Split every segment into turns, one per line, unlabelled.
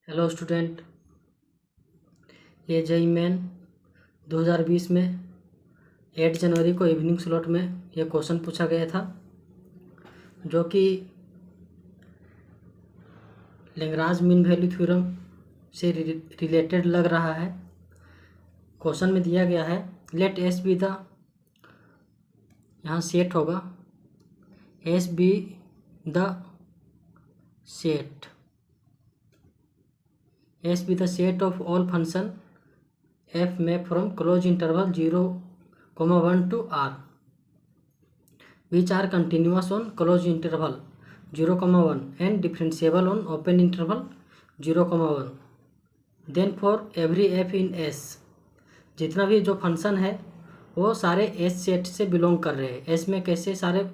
Hello student, ये JEE main 2020 में 8 जनवरी को इवनिंग स्लॉट में ये क्वेश्चन पूछा गया था, जो कि लैग्रांज मीन वैल्यू थ्योरम से रिलेटेड लग रहा है। क्वेश्चन में दिया गया है लेट एस बी द, यहाँ सेट होगा S be the set, S be the set of all function f map from closed interval 0,1 to r which are continuous on closed interval 0,1 and differentiable on open interval 0,1. Then for every f in S, जितना भी जो function है वो सारे S set से belong कर रहे हैं। S में कैसे सारे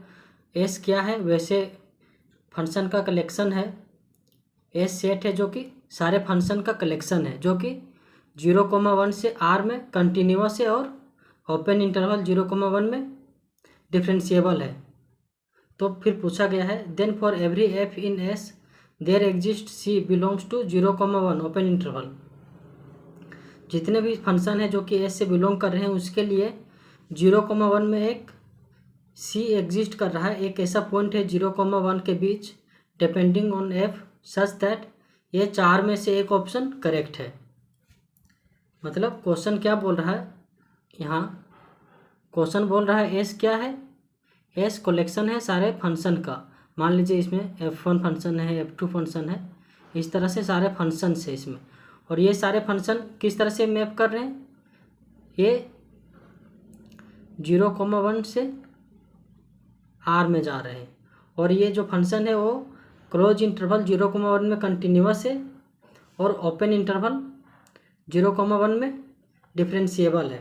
S क्या है, वैसे फंक्शन का कलेक्शन है। S सेट है जो कि सारे फंक्शन का कलेक्शन है, जो कि 0,1 से R में कंटिन्यूअस है और ओपन इंटरवल 0,1 में डिफरेंशिएबल है। तो फिर पूछा गया है then for every f in S there exist C belongs to 0,1 open interval. जितने भी फंक्शन है जो कि S से बिलोंग कर रहे हैं उसके लिए 0,1 में एक C एग्जिस्ट कर रहा है। एक ऐसा पॉइंट है 0,1 के बीच depending on f such that ये 4 में से एक ऑप्शन करेक्ट है। मतलब क्वेश्चन क्या बोल रहा है, यहाँ क्वेश्चन बोल रहा है एस क्या है, एस कलेक्शन है सारे फंक्शन का। मान लीजिए इसमें f1 फंक्शन है, f2 फंक्शन है, इस तरह से सारे फंक्शन है इसमें। और ये सारे फंक्शन किस तरह से मैप कर रहे हैं, ये 0,1 से r में जा रहे हैं। और ये जो फंक्शन है वो क्लोज इंटरवल 0,1 में कंटिन्यूअस है और ओपन इंटरवल 0,1 में डिफरेंशिएबल है।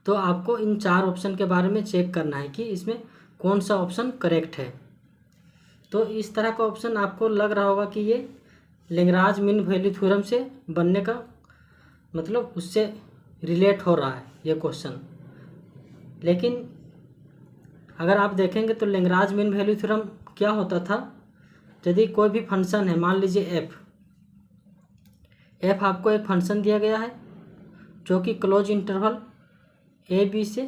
तो आपको इन 4 ऑप्शन के बारे में चेक करना है कि इसमें कौन सा ऑप्शन करेक्ट है। तो इस तरह का ऑप्शन आपको लग रहा होगा कि ये लैग्रांज मीन वैल्यू थ्योरम से बनने का मतलब उससे रिलेट हो रहा है ये क्वेश्चन। लेकिन अगर आप देखेंगे तो लैग्रांज मीन वैल्यू थ्योरम क्या होता था, यदि कोई भी फंक्शन है, मान लीजिए f आपको एक फंक्शन दिया गया है जो कि क्लोज इंटरवल ए बी से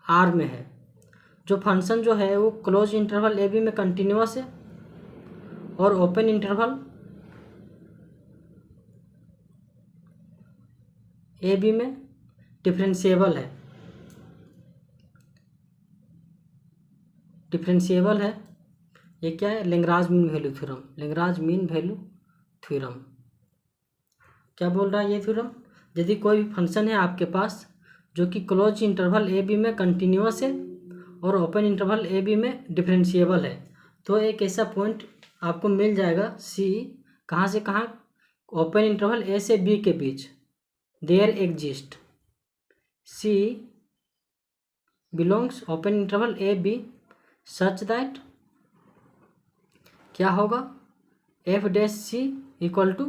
r में है। जो फंक्शन जो है वो क्लोज इंटरवल ए बी में कंटिन्यूअस है और ओपन इंटरवल ए बी में डिफरेंशिएबल है। ये क्या है, Lagrange mean value theorem. Lagrange mean value theorem क्या बोल रहा है ये थ्योरम, यदि कोई भी फंक्शन है आपके पास जो कि क्लोज इंटरवल ए बी में कंटिन्यूअस है और ओपन इंटरवल ए बी में डिफरेंशिएबल है, तो एक ऐसा पॉइंट आपको मिल जाएगा सी, कहाँ से कहाँ, ओपन इंटरवल ए से बी के बीच। There exist c belongs open interval a b such that क्या होगा, f dash c equal to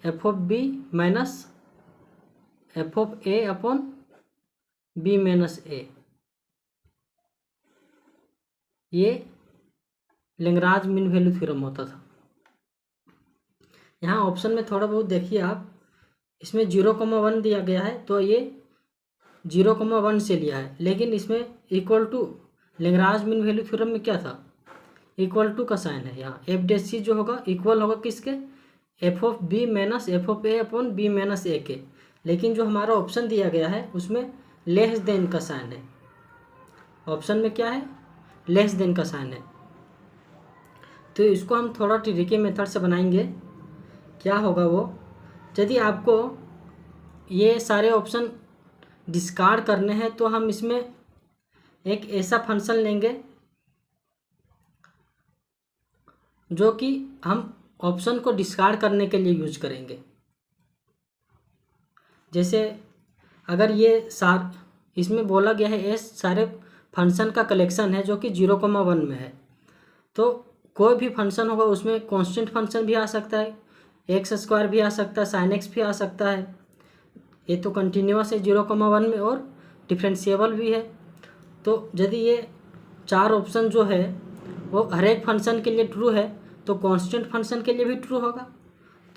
f of b minus F of a upon b minus a. ये लैग्रांज मीन वैल्यू थ्योरम होता था। यहाँ option में थोड़ा बहुत देखिए आप, इसमें 0,1 दिया गया है तो ये 0,1 से लिया है, लेकिन इसमें equal to Lagrange mean value theorem में क्या था, इक्वल टू का साइन है। यहाँ एफ डैश सी जो होगा इक्वल होगा किसके, f of b minus F of a upon b minus a के। लेकिन जो हमारा ऑप्शन दिया गया है उसमें लेस देन का साइन है। ऑप्शन में क्या है, लेस देन का साइन है। तो इसको हम थोड़ा ट्रिकी मेथड से बनाएंगे। क्या होगा वो, यदि आपको ये सारे ऑप्शन डिस्कार्ड करने हैं तो हम इसमें एक ऐसा फंक्शन लेंगे जो कि हम ऑप्शन को डिस्कार्ड करने के लिए यूज करेंगे। जैसे अगर ये इसमें बोला गया है एस सारे फंक्शन का कलेक्शन है जो कि 0,1 में है, तो कोई भी फंक्शन होगा उसमें कांस्टेंट फंक्शन भी आ सकता है, x² भी आ सकता है, sin x भी आ सकता है। ये तो कंटिन्यूअस है 0,1 में और डिफरेंशिएबल भी है। तो यदि ये 4 ऑप्शन जो है वो हर एक फंक्शन के लिए ट्रू है तो कांस्टेंट फंक्शन के लिए भी ट्रू होगा।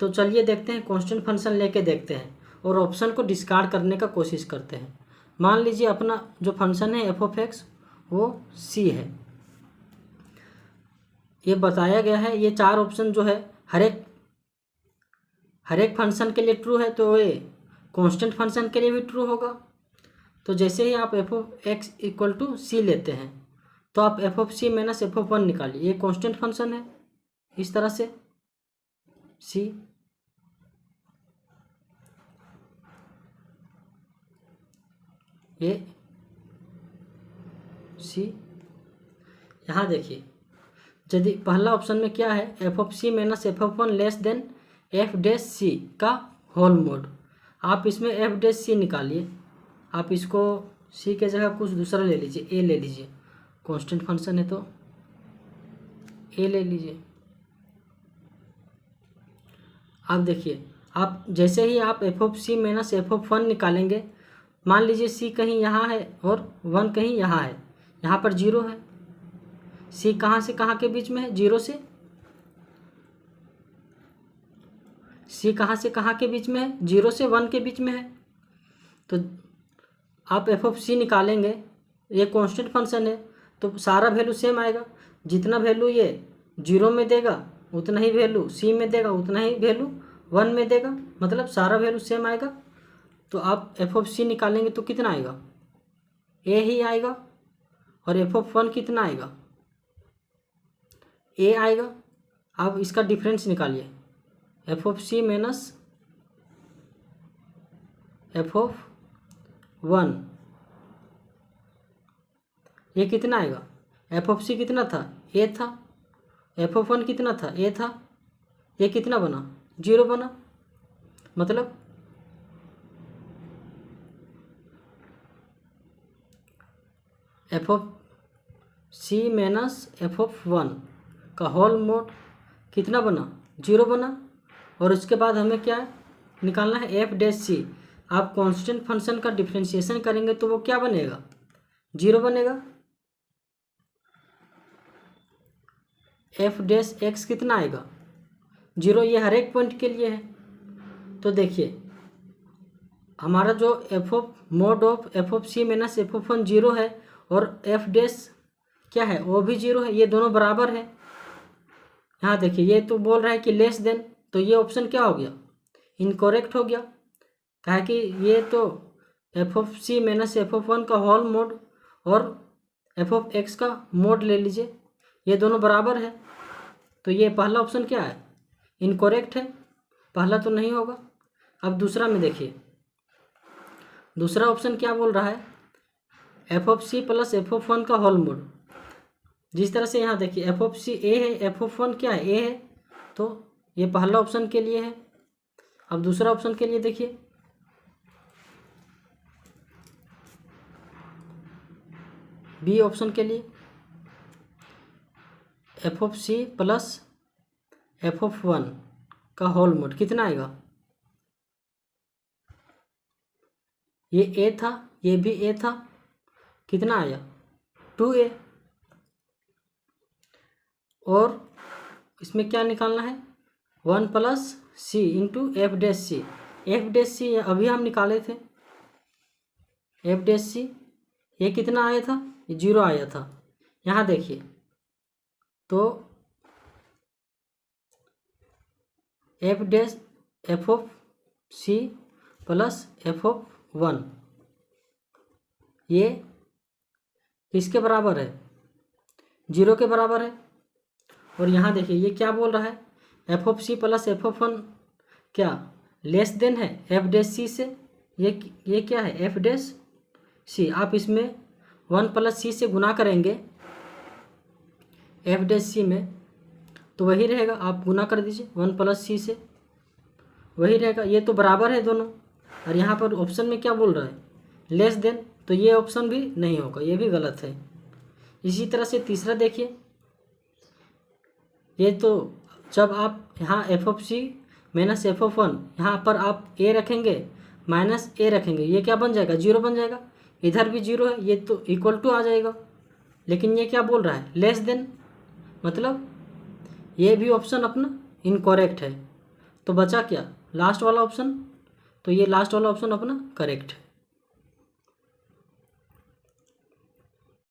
तो चलिए देखते हैं, कांस्टेंट फंक्शन लेके देखते हैं और ऑप्शन को डिस्कार्ड करने का कोशिश करते हैं। मान लीजिए अपना जो फंक्शन है एफ ऑफ एक्स वो सी है। ये बताया गया है, ये 4 ऑप्शन जो है हर एक फंक्शन के लिए ट्रू है, तो ये कांस्टेंट फंक्शन के लिए भी ट्रू होगा। तो जैसे ही आप F of x equal to c लेते हैं तो आप F of C minus F of one निकालिए। ये कांस्टेंट फंक्शन है, इस तरह से सी, ये सी। यहाँ देखिए, यदि पहला ऑप्शन में क्या है, F of C minus F of one less than f dash c का होल मोड। आप इसमें एफ डैश सी निकालिए। आप इसको सी के जगह कुछ दूसरा ले लीजिए, ए ले लीजिए, कांस्टेंट फंक्शन है तो ए ले लीजिए। आप देखिए, आप जैसे ही आप F of C minus F of one निकालेंगे, मान लीजिए सी कहीं यहाँ है और वन कहीं यहाँ है, यहाँ पर 0 है। सी कहाँ से कहाँ के बीच में है, 0 से, सी कहाँ से कहाँ के बीच में है, 0 से 1 के बीच में है। तो आप एफ ऑफ सी निकालेंगे, ये कांस्टेंट फंक्शन है तो सारा वैल्यू सेम आएगा। जितना वैल्यू ये 0 में देगा उतना ही वैल्यू सी में देगा, उतना ही वैल्यू 1 में देगा, मतलब सारा वैल्यू सेम आएगा। तो आप एफ ऑफ सी निकालेंगे तो कितना आएगा, ए ही आएगा। और एफ ऑफ वन कितना आएगा, ए आएगा। आप इसका डिफरेंस निकालिए, F of C minus F of one, ये कितना आएगा, एफ ऑफ सी कितना था, ए था, एफ ऑफ वन कितना था, ए था, ये कितना बना, 0 बना। मतलब F of C minus F of one का होल मोड कितना बना, 0 बना। और उसके बाद हमें क्या निकालना है, एफ डैश सी। आप कांस्टेंट फंक्शन का डिफरेंशिएशन करेंगे तो वो क्या बनेगा, 0 बनेगा। एफ डैश एक्स कितना आएगा, 0। ये हर एक पॉइंट के लिए है। तो देखिए, हमारा जो F of mod of F of C minus F of one 0 है और एफ डैश क्या है, वो भी 0 है, ये दोनों बराबर है। यहाँ देखिए, ये तो बोल रहा है कि लेस देन, तो ये ऑप्शन क्या हो गया, इनकरेक्ट हो गया। कहा कि ये तो F of C minus F of one का होल मोड और एफ ऑफ एक्स का मोड ले लीजिए, ये दोनों बराबर है। तो ये पहला ऑप्शन क्या है, इनकरेक्ट है, पहला तो नहीं होगा। अब दूसरा में देखिए, दूसरा ऑप्शन क्या बोल रहा है, F of C plus F of one का होल मोड। जिस तरह से यहाँ देखिए, एफ ऑफ सी ए है, एफ ऑफ वन क्या है, ए है, तो ये पहला ऑप्शन के लिए है। अब दूसरा ऑप्शन के लिए देखिए, बी ऑप्शन के लिए F of C plus F of one का होल मोड कितना आएगा, ये ए था, ये भी ए था, कितना आया, 2a। और इसमें क्या निकालना है, 1 प्लस सी इंटू एफ डैश सी। एफ डैश सी अभी हम निकाले थे, एफ डैश सी ये कितना आया था, 0 आया था। यहाँ देखिए, तो F dash F of C plus F of one ये किसके बराबर है, 0 के बराबर है। और यहाँ देखिए, ये क्या बोल रहा है, F of C plus F of one क्या लेस देन है एफ डैश सी से। ये क्या है, एफ डैश सी। आप इसमें 1 प्लस सी से गुना करेंगे एफ डैश सी में, तो वही रहेगा, आप गुना कर दीजिए 1 प्लस सी से, वही रहेगा। ये तो बराबर है दोनों। और यहाँ पर ऑप्शन में क्या बोल रहा है, लेस देन, तो ये ऑप्शन भी नहीं होगा, ये भी गलत है। इसी तरह से तीसरा देखिए, ये तो जब आप यहाँ F of C minus F of one, यहाँ पर आप ए रखेंगे माइनस ए रखेंगे, ये क्या बन जाएगा, 0 बन जाएगा। इधर भी 0 है, ये तो इक्वल टू आ जाएगा। लेकिन ये क्या बोल रहा है, लेस देन, मतलब ये भी ऑप्शन अपना इनकरेक्ट है। तो बचा क्या, लास्ट वाला ऑप्शन। तो ये लास्ट वाला ऑप्शन अपना करेक्ट है।